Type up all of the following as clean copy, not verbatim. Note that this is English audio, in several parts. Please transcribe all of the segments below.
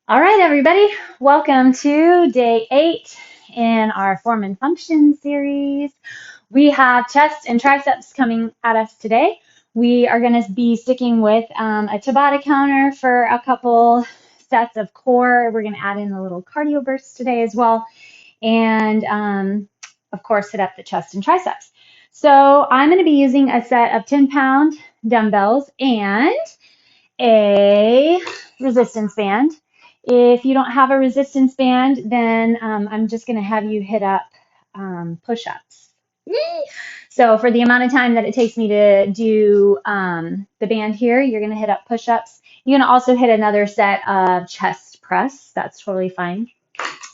All right, everybody, welcome to day 8 in our Form and Function series. We have chest and triceps coming at us today. We are going to be sticking with a Tabata counter for a couple sets of core. We're going to add in a little cardio burst today as well. And of course, hit up the chest and triceps. So I'm going to be using a set of 10-pound dumbbells and a resistance band. If you don't have a resistance band, then I'm just going to have you hit up push-ups. So for the amount of time that it takes me to do the band here, you're going to hit up push-ups. You're going to also hit another set of chest press. That's totally fine.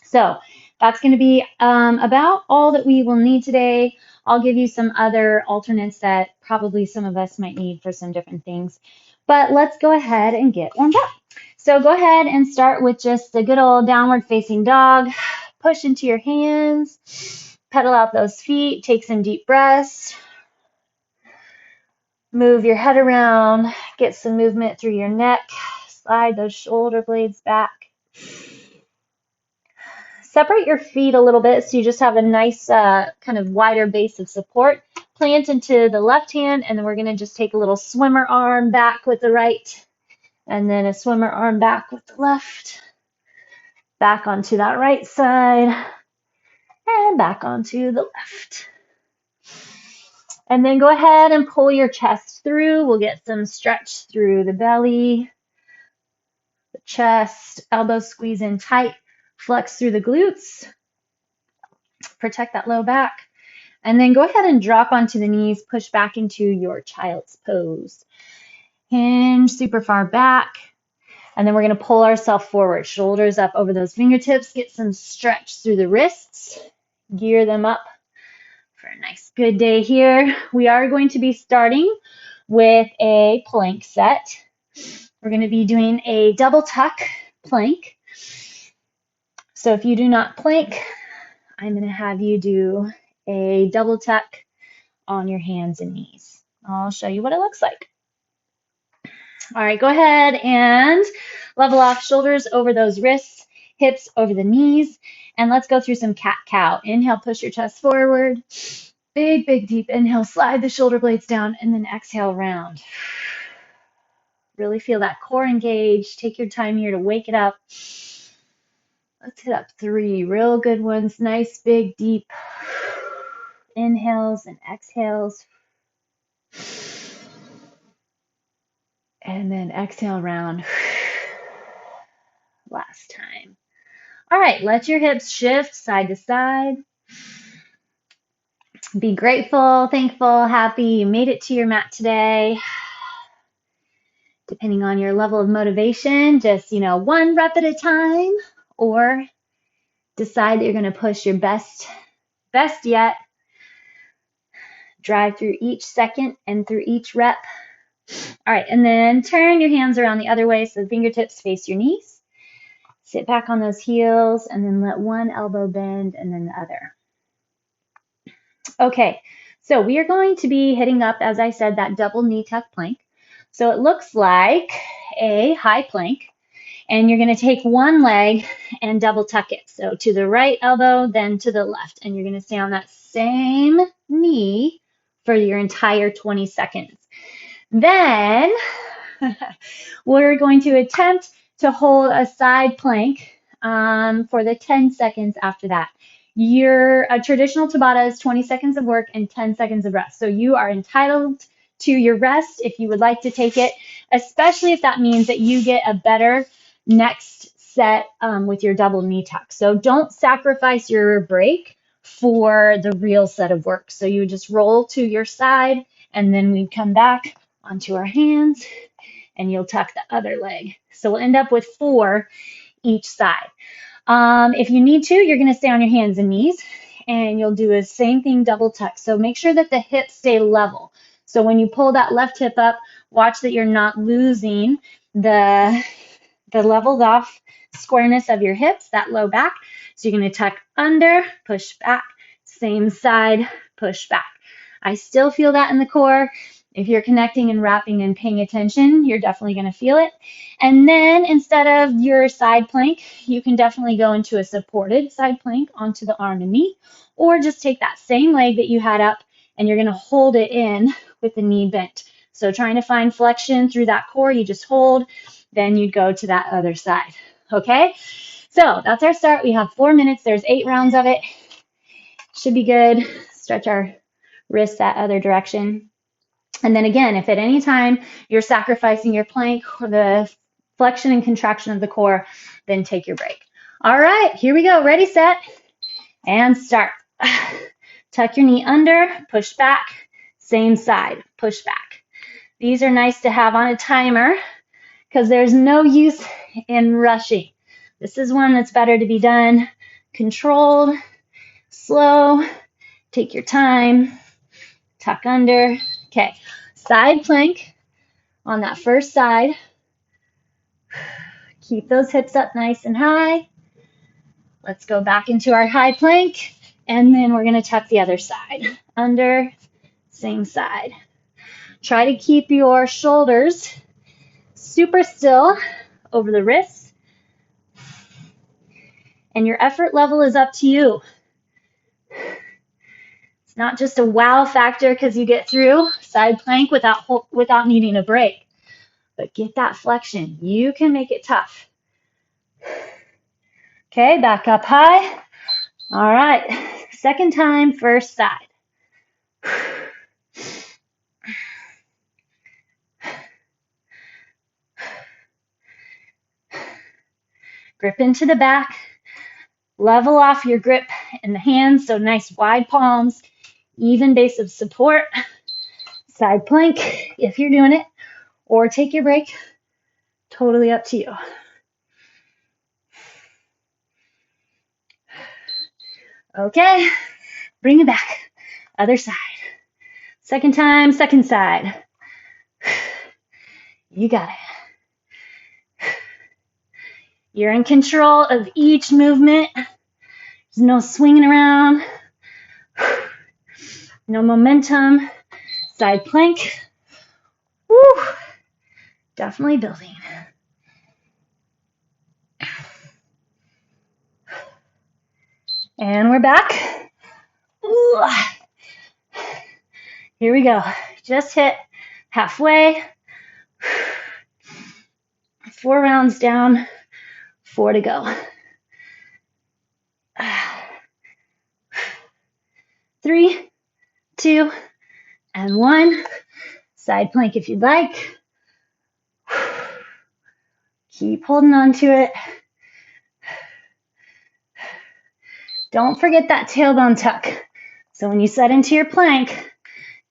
So that's going to be about all that we will need today. I'll give you some other alternates that probably some of us might need for some different things. But let's go ahead and get warmed up. So go ahead and start with just a good old downward facing dog. Push into your hands. Pedal out those feet. Take some deep breaths. Move your head around. Get some movement through your neck. Slide those shoulder blades back. Separate your feet a little bit so you just have a nice kind of wider base of support. Plant into the left hand, and then we're going to just take a little swimmer arm back with the right, and then a swimmer arm back with the left. Back onto that right side, and back onto the left. And then go ahead and pull your chest through. We'll get some stretch through the belly, the chest, elbows squeeze in tight. Flex through the glutes, protect that low back, and then go ahead and drop onto the knees, push back into your child's pose. Hinge super far back, and then we're going to pull ourselves forward, shoulders up over those fingertips, get some stretch through the wrists, gear them up for a nice good day here. We are going to be starting with a plank set. We're going to be doing a double tuck plank. So if you do not plank, I'm going to have you do a double tuck on your hands and knees. I'll show you what it looks like. All right, go ahead and level off, shoulders over those wrists, hips over the knees, and let's go through some cat-cow. Inhale, push your chest forward. Big, big, deep inhale, slide the shoulder blades down, and then exhale, round. Really feel that core engage. Take your time here to wake it up. Let's hit up 3 real good ones. Nice, big, deep inhales and exhales. And then exhale, round. Last time. All right, let your hips shift side to side. Be grateful, thankful, happy you made it to your mat today. Depending on your level of motivation, just, 1 rep at a time, or decide that you're going to push your best yet. Drive through each second and through each rep. All right, and then turn your hands around the other way so the fingertips face your knees. Sit back on those heels, and then let one elbow bend and then the other. Okay, so we are going to be hitting up, as I said, that double knee tuck plank. So it looks like a high plank, and you're going to take one leg and double tuck it. So to the right elbow, then to the left, and you're going to stay on that same knee for your entire 20 seconds. Then we're going to attempt to hold a side plank for the 10 seconds after that. A traditional Tabata is 20 seconds of work and 10 seconds of rest. So you are entitled to your rest if you would like to take it, especially if that means that you get a better next set with your double knee tuck. So don't sacrifice your break for the real set of work. So you just roll to your side, and then we come back onto our hands, and you'll tuck the other leg. So we'll end up with 4 each side. If you need to, you're going to stay on your hands and knees, and you'll do the same thing, double tuck. So make sure that the hips stay level. So when you pull that left hip up, watch that you're not losing the leveled off squareness of your hips, that low back. So you're going to tuck under, push back, same side, push back. I still feel that in the core. If you're connecting and wrapping and paying attention, you're definitely going to feel it. And then instead of your side plank, you can definitely go into a supported side plank onto the arm and knee, or just take that same leg that you had up and you're going to hold it in with the knee bent. So trying to find flexion through that core, you just hold, then you go to that other side. Okay? So that's our start. We have 4 minutes. There's 8 rounds of it. Should be good. Stretch our wrists that other direction. And then again, if at any time you're sacrificing your plank or the flexion and contraction of the core, then take your break. All right, here we go. Ready, set, and start. Tuck your knee under, push back, same side, push back. These are nice to have on a timer because there's no use in rushing. This is one that's better to be done controlled, slow, take your time, tuck under. Okay, side plank on that first side. Keep those hips up nice and high. Let's go back into our high plank, and then we're going to tuck the other side. Under, same side. Try to keep your shoulders super still over the wrists, and your effort level is up to you. It's not just a wow factor because you get through side plank without needing a break. But get that flexion. You can make it tough. Okay, back up high. All right, second time, first side. Grip into the back. Level off your grip in the hands, so nice wide palms, even base of support. Side plank if you're doing it, or take your break. Totally up to you. Okay, bring it back. Other side. Second time, second side. You got it. You're in control of each movement. There's no swinging around. No momentum. Side plank. Woo! Definitely building. And we're back. Ooh. Here we go. Just hit halfway. 4 rounds down, 4 to go. 3, 2, and 1. Side plank if you'd like. Keep holding on to it. Don't forget that tailbone tuck. So when you set into your plank,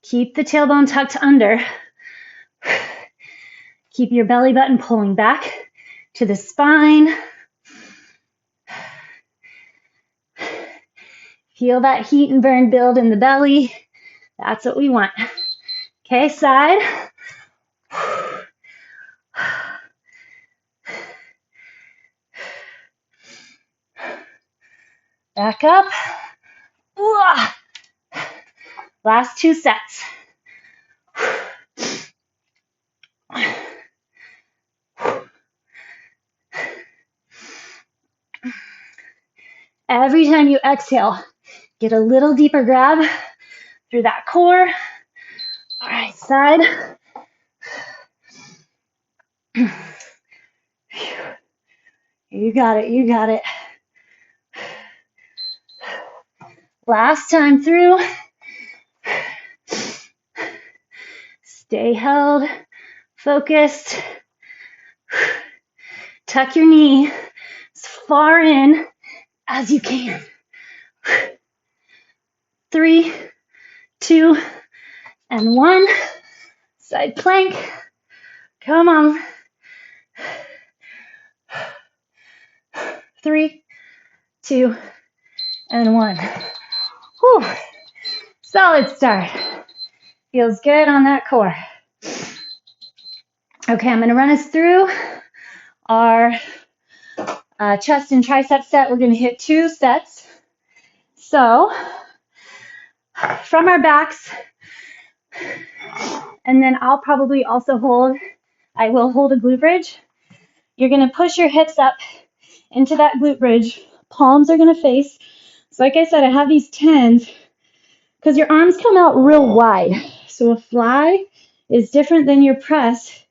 keep the tailbone tucked under. Keep your belly button pulling back to the spine. Feel that heat and burn build in the belly. That's what we want. Okay, side. Back up. Last 2 sets. Every time you exhale, get a little deeper grab through that core. All right, side. You got it, you got it. Last time through. Stay held, focused. Tuck your knee as far in as you can. 3, 2, and 1. Side plank. Come on. 3, 2, and 1. Whew. Solid start. Feels good on that core. Okay, I'm going to run us through our chest and tricep set. We're going to hit 2 sets. So, from our backs, And then I'll probably also I will hold a glute bridge. You're going to push your hips up into that glute bridge. Palms are going to face. So like I said, I have these 10s because your arms come out real wide. So a fly is different than your press.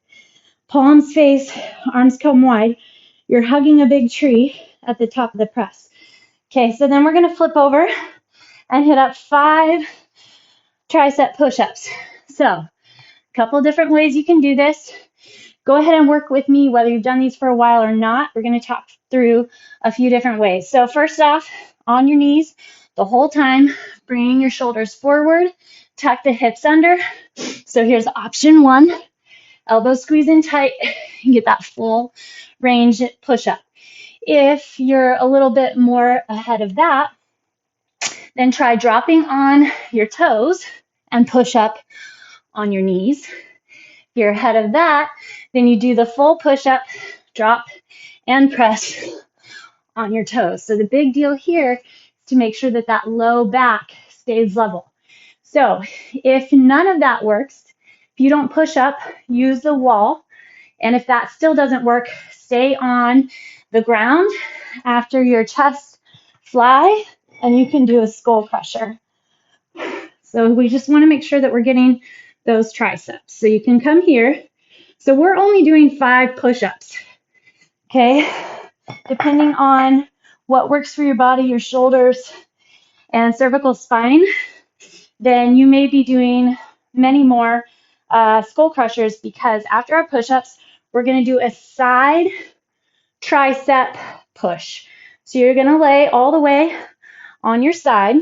Palms face, arms come wide. You're hugging a big tree at the top of the press. Okay, so then we're going to flip over and hit up 5 tricep push-ups. So a couple different ways you can do this. Go ahead and work with me whether you've done these for a while or not. We're going to talk through a few different ways. So first off, on your knees the whole time, bringing your shoulders forward, tuck the hips under. So here's option 1. Elbows squeeze in tight and get that full range push-up. If you're a little bit more ahead of that, then try dropping on your toes and push up on your knees. If you're ahead of that, then you do the full push-up, drop, and press on your toes. So the big deal here is to make sure that that low back stays level. So if none of that works, if you don't push up, use the wall. And if that still doesn't work, stay on the ground after your chest fly, and you can do a skull crusher. So we just want to make sure that we're getting those triceps. So you can come here. So we're only doing 5 push-ups, okay? Depending on what works for your body, your shoulders and cervical spine, then you may be doing many more skull crushers, because after our push-ups, we're going to do a side tricep push. So you're going to lay all the way on your side.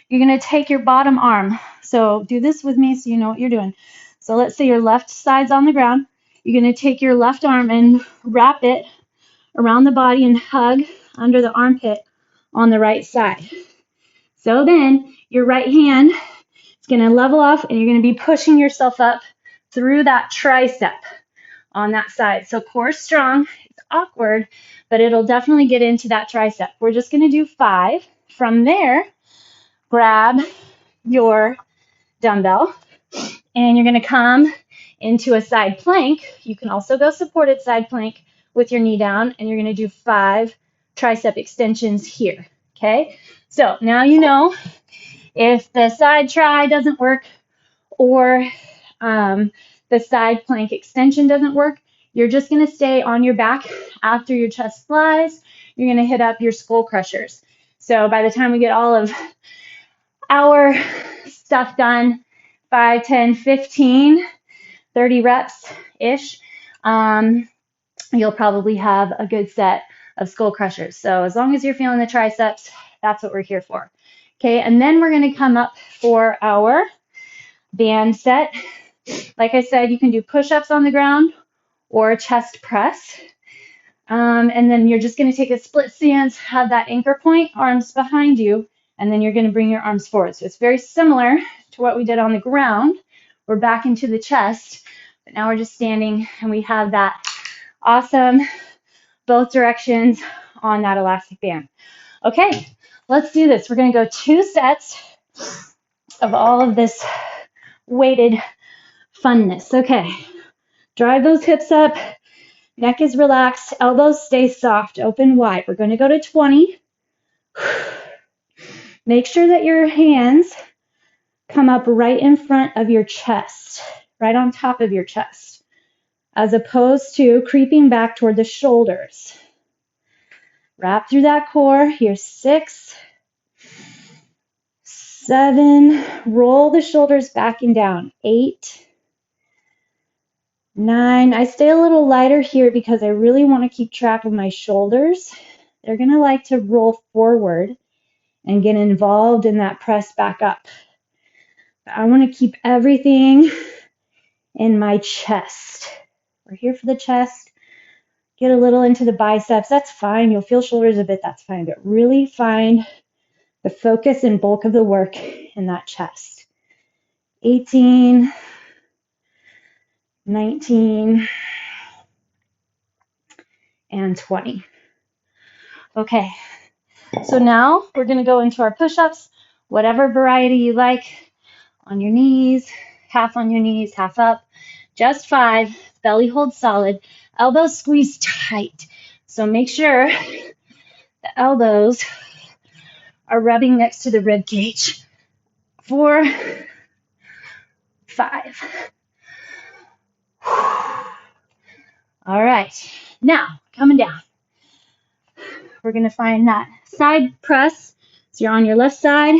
You're going to take your bottom arm. So do this with me so you know what you're doing. So let's say your left side's on the ground. You're going to take your left arm and wrap it around the body and hug under the armpit on the right side. So then your right hand is going to level off and you're going to be pushing yourself up through that tricep on that side. So core strong. It's awkward, but it'll definitely get into that tricep. We're just going to do 5. From there, grab your dumbbell and you're going to come into a side plank. You can also go supported side plank with your knee down, and you're going to do 5 tricep extensions here. Okay, so now you know if the side tri doesn't work or the side plank extension doesn't work, you're just going to stay on your back after your chest flies. You're going to hit up your skull crushers. So by the time we get all of our stuff done, 5, 10, 15, 30 reps-ish, you'll probably have a good set of skull crushers. So as long as you're feeling the triceps, that's what we're here for. Okay, and then we're going to come up for our band set. Like I said, you can do push-ups on the ground or a chest press. And then you're just going to take a split stance, have that anchor point, arms behind you, and then you're going to bring your arms forward. So it's very similar to what we did on the ground. We're back into the chest, but now we're just standing and we have that awesome both directions on that elastic band. Okay, let's do this. We're going to go 2 sets of all of this weighted funness. Okay, drive those hips up. Neck is relaxed. Elbows stay soft, open wide. We're going to go to 20. Make sure that your hands come up right in front of your chest, right on top of your chest, as opposed to creeping back toward the shoulders. Wrap through that core. Here's 6, 7. Roll the shoulders back and down. 8, 9. I stay a little lighter here because I really want to keep track of my shoulders. They're going to like to roll forward and get involved in that press back up. But I want to keep everything in my chest. We're here for the chest. Get a little into the biceps. That's fine. You'll feel shoulders a bit. That's fine. But really find the focus and bulk of the work in that chest. 18, 19, and 20. Okay, so now we're going to go into our push-ups, whatever variety you like. On your knees, half on your knees, half up. Just 5. Belly holds solid. Elbows squeeze tight. So make sure the elbows are rubbing next to the rib cage. 4, 5. All right. Now, coming down. We're going to find that side press. So you're on your left side.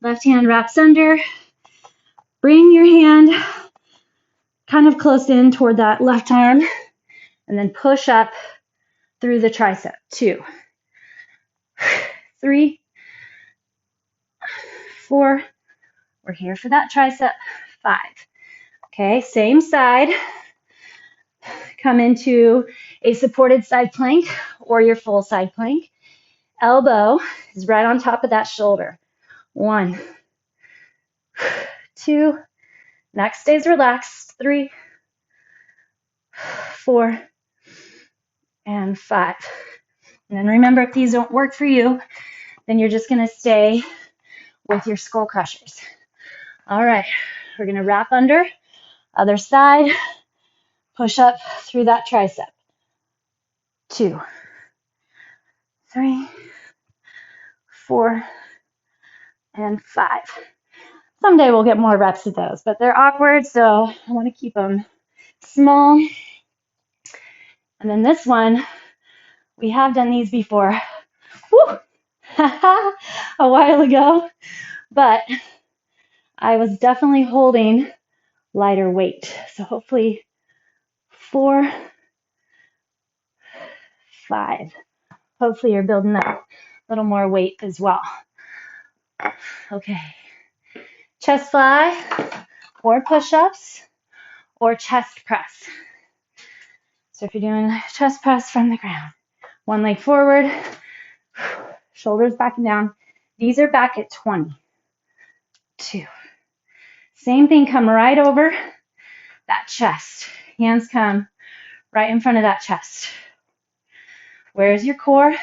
Left hand wraps under. Bring your hand kind of close in toward that left arm. And then push up through the tricep. 2, 3, 4. We're here for that tricep. 5. Okay, same side. Come into a supported side plank or your full side plank. Elbow is right on top of that shoulder. 1, 2. Neck stays relaxed. 3, 4, and 5. And then remember, if these don't work for you, then you're just going to stay with your skull crushers. All right, we're going to wrap under. Other side. Push up through that tricep. 2, 3, 4, and 5. Someday we'll get more reps of those, but they're awkward, so I want to keep them small. And then this one, we have done these before. Woo! A while ago, but I was definitely holding lighter weight. So hopefully 4, 5. Hopefully you're building up a little more weight as well. Okay. Chest fly, or push-ups, or chest press. So if you're doing chest press from the ground, one leg forward, shoulders back and down. These are back at 20. 2. Same thing, come right over that chest. Hands come right in front of that chest. Where's your core?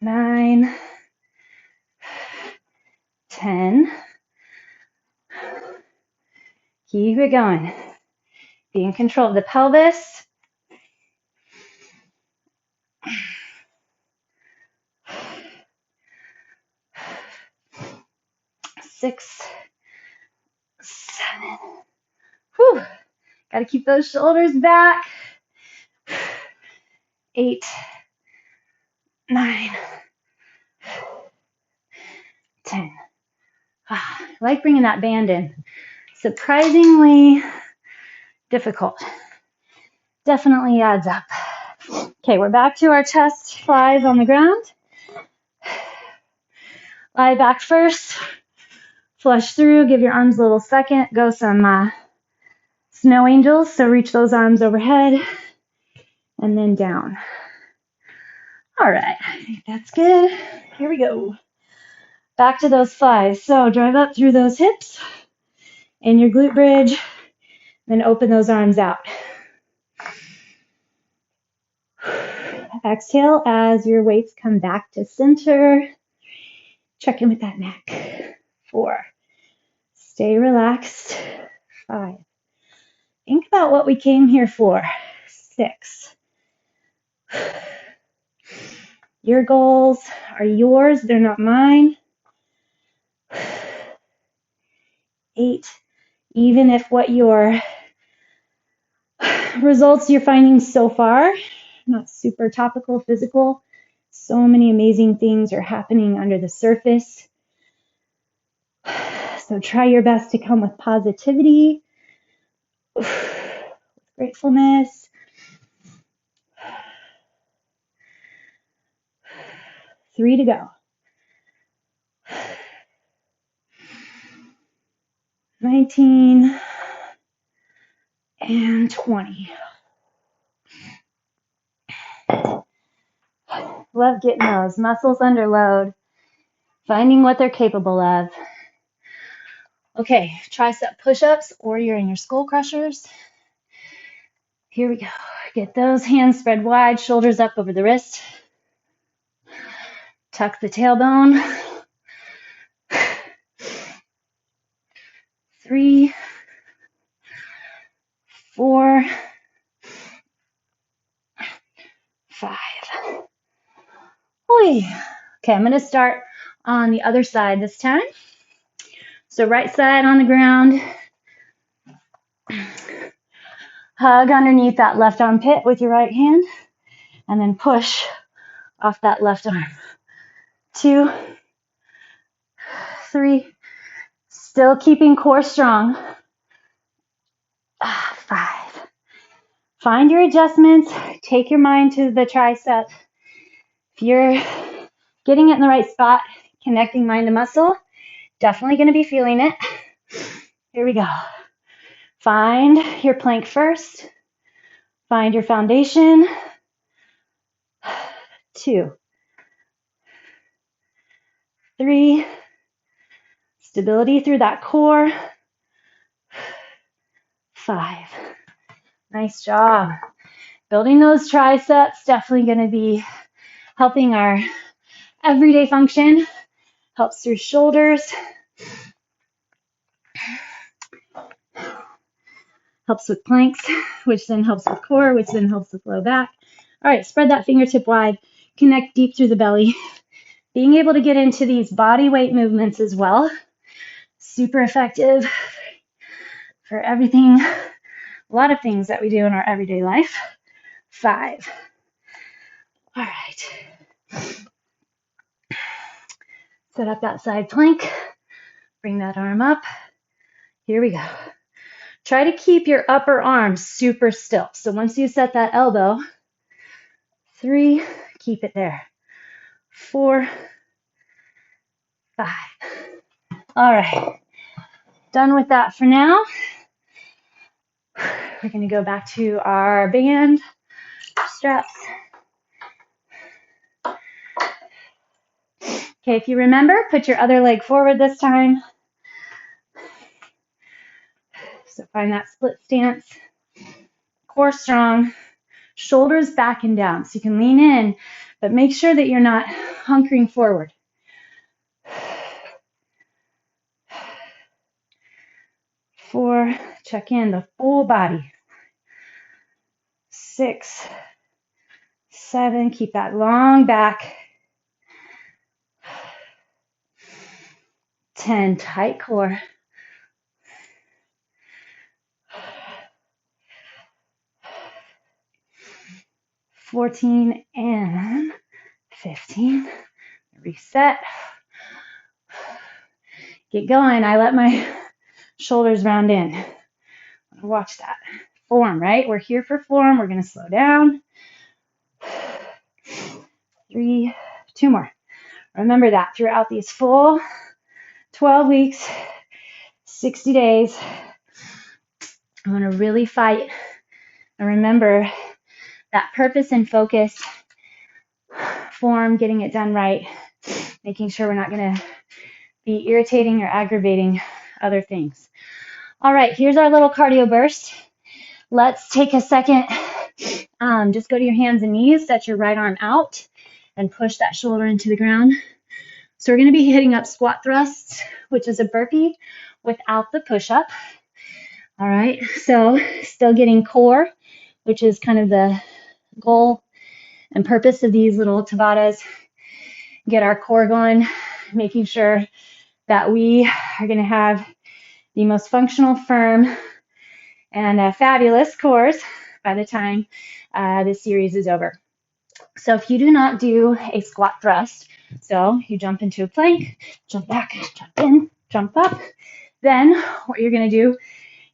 9, 10. Keep it going. Be in control of the pelvis. 6, 7. Whew. Got to keep those shoulders back. 8, 9, 10. I like bringing that band in. Surprisingly difficult. Definitely adds up. Okay, we're back to our chest flies on the ground. Lie back first. Flush through. Give your arms a little second. Go some snow angels. So reach those arms overhead and then down. All right, I think that's good. Here we go. Back to those flies. So drive up through those hips and your glute bridge. Then open those arms out. Exhale as your weights come back to center. Check in with that neck. 4. Stay relaxed. 5. Think about what we came here for. 6. Your goals are yours. They're not mine. 8. Even if what your results you're finding so far, not super topical, physical, so many amazing things are happening under the surface. So try your best to come with positivity, gratefulness. 3 to go. 19 and 20. Love getting those muscles under load, finding what they're capable of. Okay, tricep push-ups, or you're in your skull crushers. Here we go. Get those hands spread wide, shoulders up over the wrist. Tuck the tailbone. 3, 4, 5. Okay, I'm going to start on the other side this time. So right side on the ground. Hug underneath that left armpit with your right hand, and then push off that left arm. 2, 3, still keeping core strong. 5. Find your adjustments. Take your mind to the tricep. If you're getting it in the right spot, connecting mind to muscle, definitely going to be feeling it. Here we go. Find your plank first. Find your foundation. 2, 3, stability through that core. 5. Nice job. Building those triceps, definitely going to be helping our everyday function. Helps through shoulders. Helps with planks, which then helps with core, which then helps with low back. All right, spread that fingertip wide. Connect deep through the belly. Being able to get into these body weight movements as well. Super effective for everything, a lot of things that we do in our everyday life. 5. All right. Set up that side plank. Bring that arm up. Here we go. Try to keep your upper arm super still. So once you set that elbow, 3, keep it there. 4, 5. All right. Done with that for now. We're going to go back to our band straps. Okay, if you remember, put your other leg forward this time. So find that split stance. Core strong. Shoulders back and down. So you can lean in, but make sure that you're not hunkering forward. 4, check in the full body. 6, 7, keep that long back. 10, tight core. 14 and 15. Reset. Get going. I let my shoulders round in. Watch that. Form, right? We're here for form. We're going to slow down. 3, 2 more. Remember that throughout these full 12 weeks, 60 days, I'm going to really fight and remember that purpose and focus, form, getting it done right, making sure we're not going to be irritating or aggravating other things. All right, here's our little cardio burst. Let's take a second. Just go to your hands and knees, set your right arm out, and push that shoulder into the ground. So we're going to be hitting up squat thrusts, which is a burpee without the push-up. All right, so still getting core, which is kind of the goal and purpose of these little Tabattas. Get our core going, making sure that we are going to have the most functional, firm, and fabulous cores by the time this series is over. So if you do not do a squat thrust, so you jump into a plank, jump back, jump in, jump up, then what you're going to do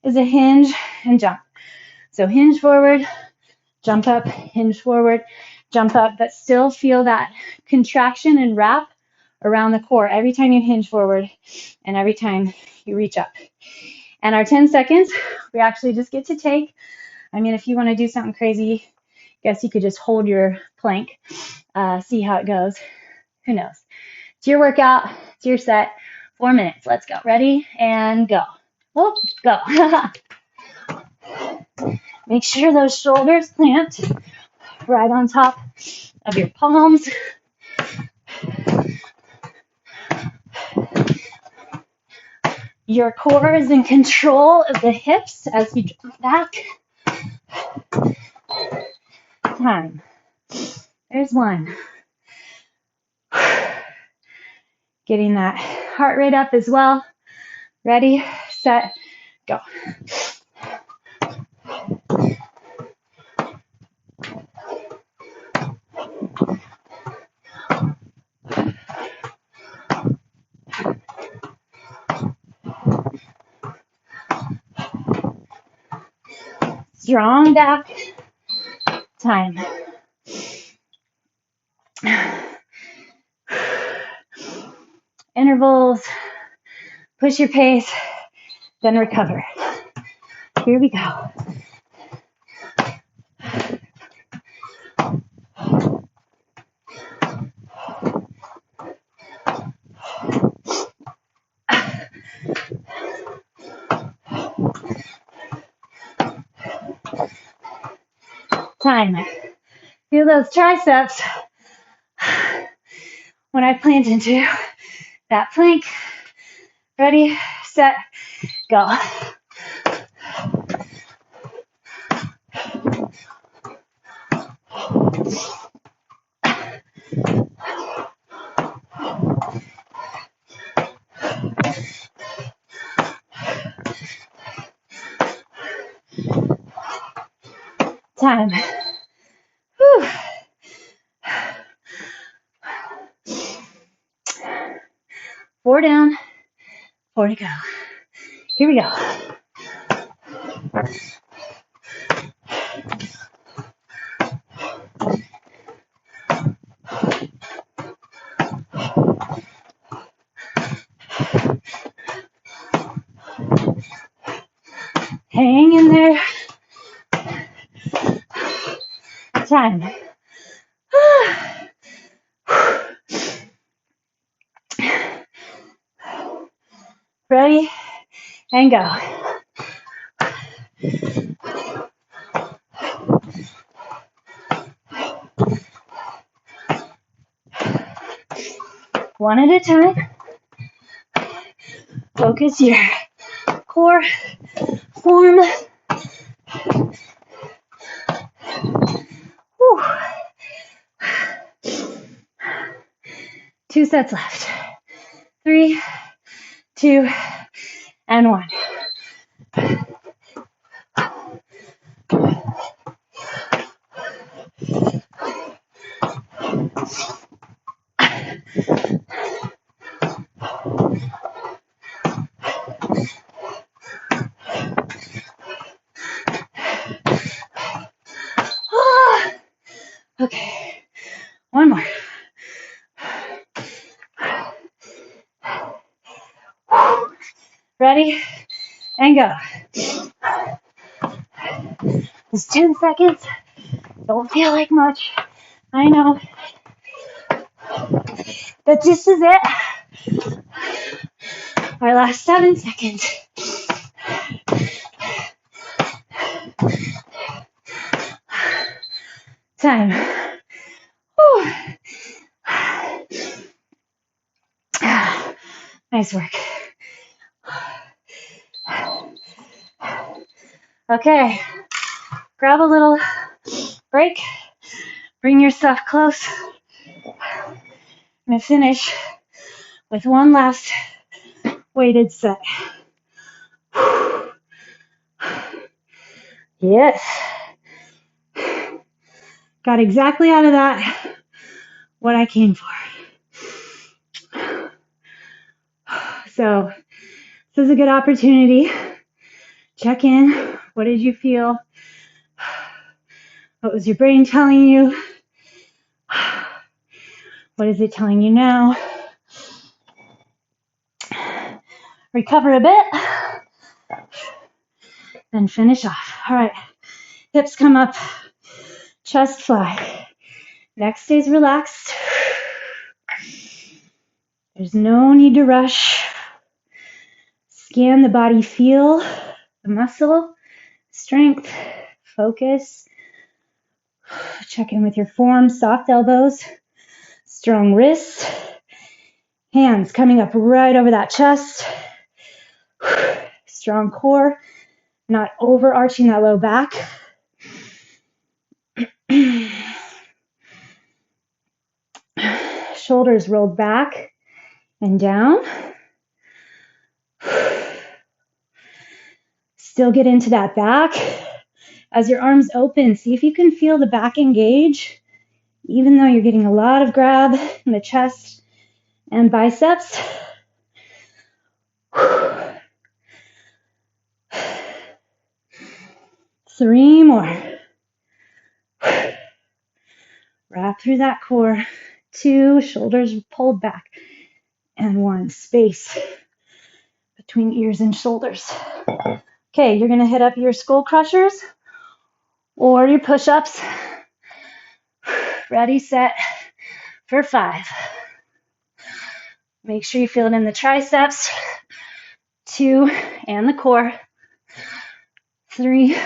is a hinge and jump. So hinge forward, jump up, hinge forward, jump up, but still feel that contraction and wrap around the core every time you hinge forward and every time you reach up. And our 10 seconds, we actually just get to take. I mean, if you want to do something crazy, I guess you could just hold your plank, see how it goes. Who knows? It's your workout. It's your set. 4 minutes. Let's go. Ready and go. Oh, go. Make sure those shoulders plant right on top of your palms. Your core is in control of the hips as you drop back. Time. There's one. Getting that heart rate up as well. Ready, set, go. Strong back. Time. Intervals. Push your pace, then recover. Here we go. Time. Feel those triceps when I plant into that plank. Ready, set, go. Time. Whew. 4 down, 4 to go. Here we go. Hang in there. Time. Ready, and go. One at a time. Focus your core form. Whew. 2 sets left. 3, 2, and 1. Okay, one more. Ready, and go. Just 10 seconds. Don't feel like much. I know. But this is it. Our last 7 seconds. Time. Whew. Nice work. Okay, grab a little break. Bring yourself close. I'm going to finish with one last weighted set. Yes. Got exactly out of that what I came for. So this is a good opportunity. Check in. What did you feel? What was your brain telling you? What is it telling you now? Recover a bit. Then finish off. All right. Hips come up. Chest fly. Neck stays relaxed. There's no need to rush. Scan the body, feel the muscle strength, focus. Check in with your form, soft elbows, strong wrists, hands coming up right over that chest, strong core, not overarching that low back. Shoulders rolled back and down. Still get into that back. As your arms open, see if you can feel the back engage, even though you're getting a lot of grab in the chest and biceps. 3 more. Wrap through that core. 2, shoulders pulled back. And 1, space between ears and shoulders. Okay, you're going to hit up your skull crushers or your push-ups. Ready, set, for 5. Make sure you feel it in the triceps. 2, and the core. 3,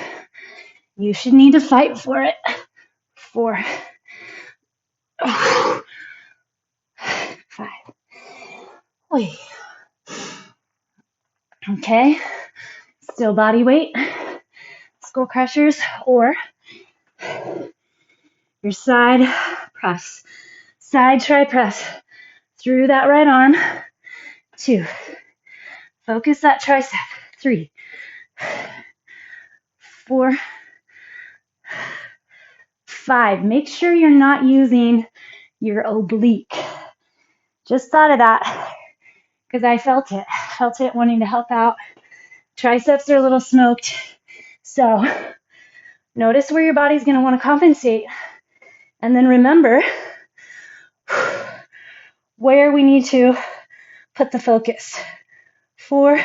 you should need to fight for it. 4, 5. Wait. Okay, still body weight, skull crushers, or your side press, side tri press through that right arm. 2, focus that tricep. 3, 4, 5. Make sure you're not using your oblique. Just thought of that because I felt it wanting to help out. Triceps are a little smoked, so notice where your body's going to want to compensate, and then remember where we need to put the focus. 4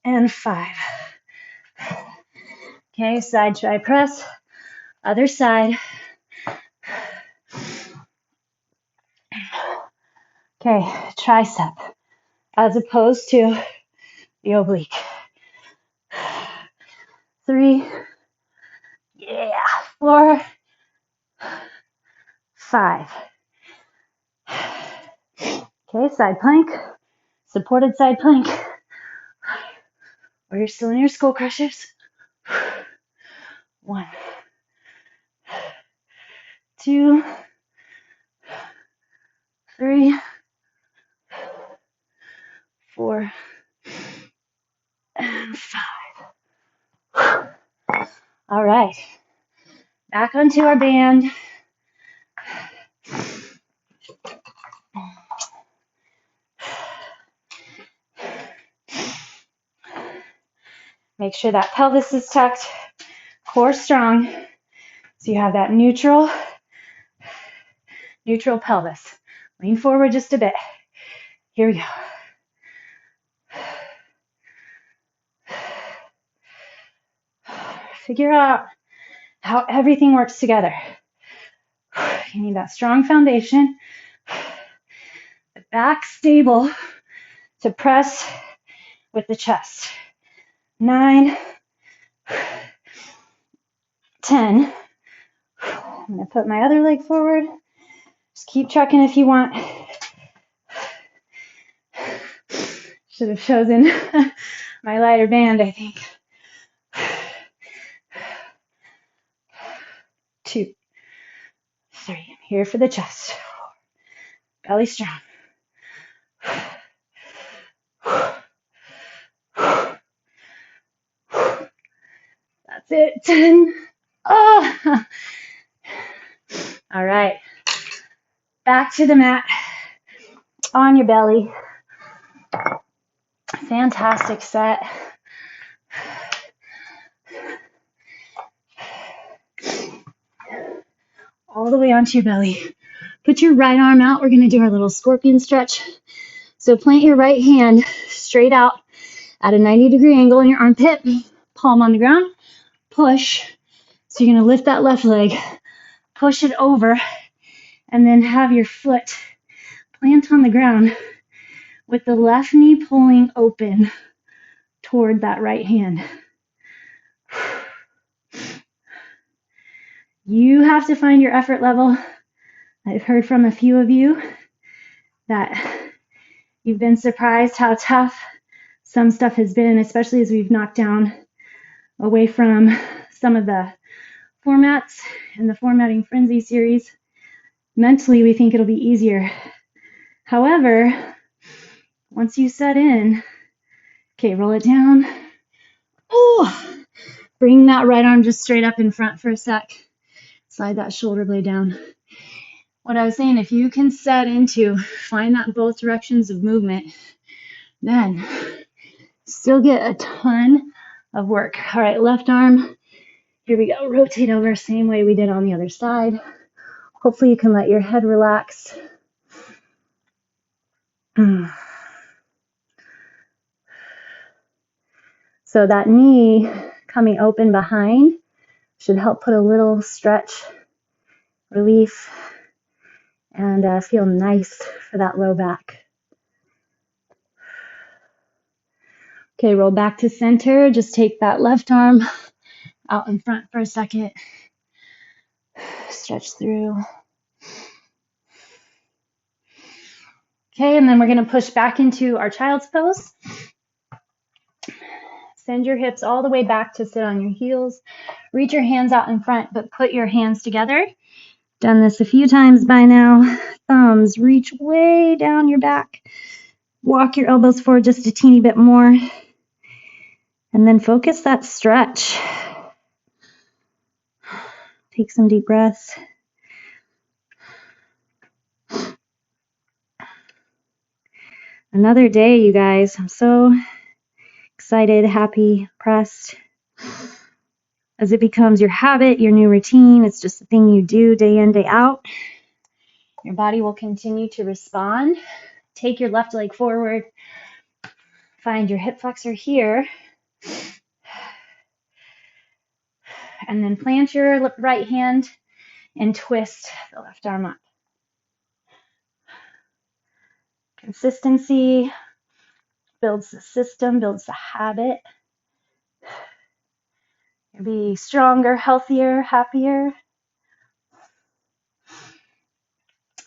and 5. Okay, side tri press, other side. Okay, tricep as opposed to the oblique. 3, yeah, 4, 5. Okay, side plank, supported side plank. Or you're still in your skull crushers. 1, 2, 3, 4, and 5. All right, back onto our band. Make sure that pelvis is tucked, core strong, so you have that neutral pelvis. Lean forward just a bit. Here we go. Figure out how everything works together. You need that strong foundation, the back stable to press with the chest. 9, 10. I'm going to put my other leg forward. Just keep trucking if you want. Should have chosen my lighter band, I think. 2, 3. Here for the chest. Belly strong. That's it. 10. Oh. All right. Back to the mat. On your belly. Fantastic set. All the way onto your belly. Put your right arm out. We're going to do our little scorpion stretch. So plant your right hand straight out at a 90-degree angle in your armpit. Palm on the ground. Push. So you're going to lift that left leg. Push it over. And then have your foot plant on the ground with the left knee pulling open toward that right hand. You have to find your effort level. I've heard from a few of you that you've been surprised how tough some stuff has been, especially as we've knocked down away from some of the formats in the Formatting Frenzy series. Mentally, we think it'll be easier. However, once you set in, okay, roll it down. Oh, bring that right arm just straight up in front for a sec. Slide that shoulder blade down. What I was saying, if you can set into, find that both directions of movement, then still get a ton of work. All right, left arm. Here we go. Rotate over, same way we did on the other side. Hopefully you can let your head relax. So that knee coming open behind should help put a little stretch, relief, and feel nice for that low back. Okay, roll back to center. Just take that left arm out in front for a second. Stretch through. Okay, and then we're going to push back into our child's pose. Send your hips all the way back to sit on your heels. Reach your hands out in front, but put your hands together. Done this a few times by now. Thumbs reach way down your back. Walk your elbows forward just a teeny bit more. And then focus that stretch. Take some deep breaths. Another day, you guys. I'm so excited, happy, pressed. As it becomes your habit, your new routine, it's just the thing you do day in, day out. Your body will continue to respond. Take your left leg forward. Find your hip flexor here. And then plant your right hand and twist the left arm up. Consistency builds the system, builds the habit. You'll be stronger, healthier, happier.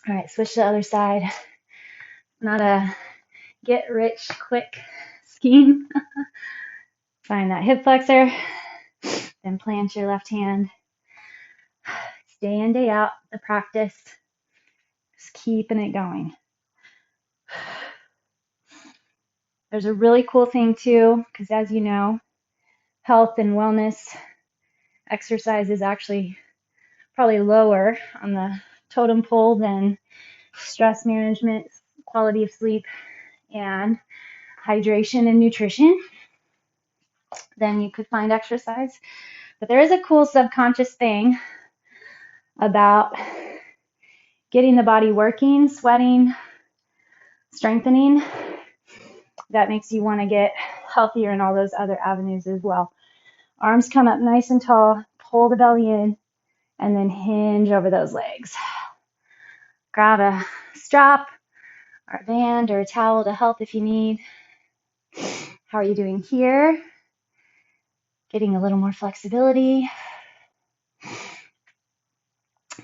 All right, switch to the other side. Not a get rich quick scheme. Find that hip flexor, then plant your left hand. It's day in, day out, the practice. Just keeping it going. There's a really cool thing too, because as you know, health and wellness exercise is actually probably lower on the totem pole than stress management, quality of sleep, and hydration and nutrition. Then you could find exercise. But there is a cool subconscious thing about getting the body working, sweating, strengthening, that makes you want to get healthier in all those other avenues as well. Arms come up nice and tall, pull the belly in, and then hinge over those legs. Grab a strap or a band or a towel to help if you need. How are you doing here? Getting a little more flexibility.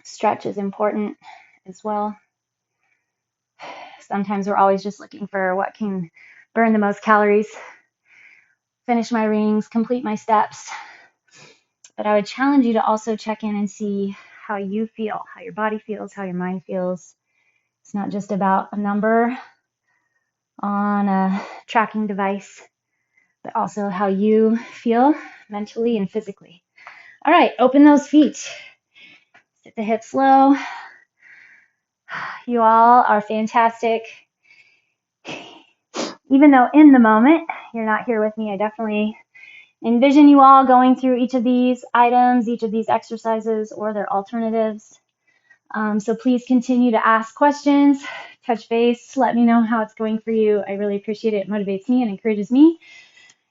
Stretch is important as well. Sometimes we're always just looking for what can burn the most calories, finish my rings, complete my steps. But I would challenge you to also check in and see how you feel, how your body feels, how your mind feels. It's not just about a number on a tracking device, but also how you feel mentally and physically. All right, open those feet. Sit the hips low. You all are fantastic. Even though in the moment you're not here with me, I definitely envision you all going through each of these items, each of these exercises, or their alternatives. So please continue to ask questions, touch base, let me know how it's going for you. I really appreciate it. It motivates me and encourages me.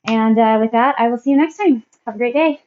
And with that, I will see you next time. Have a great day.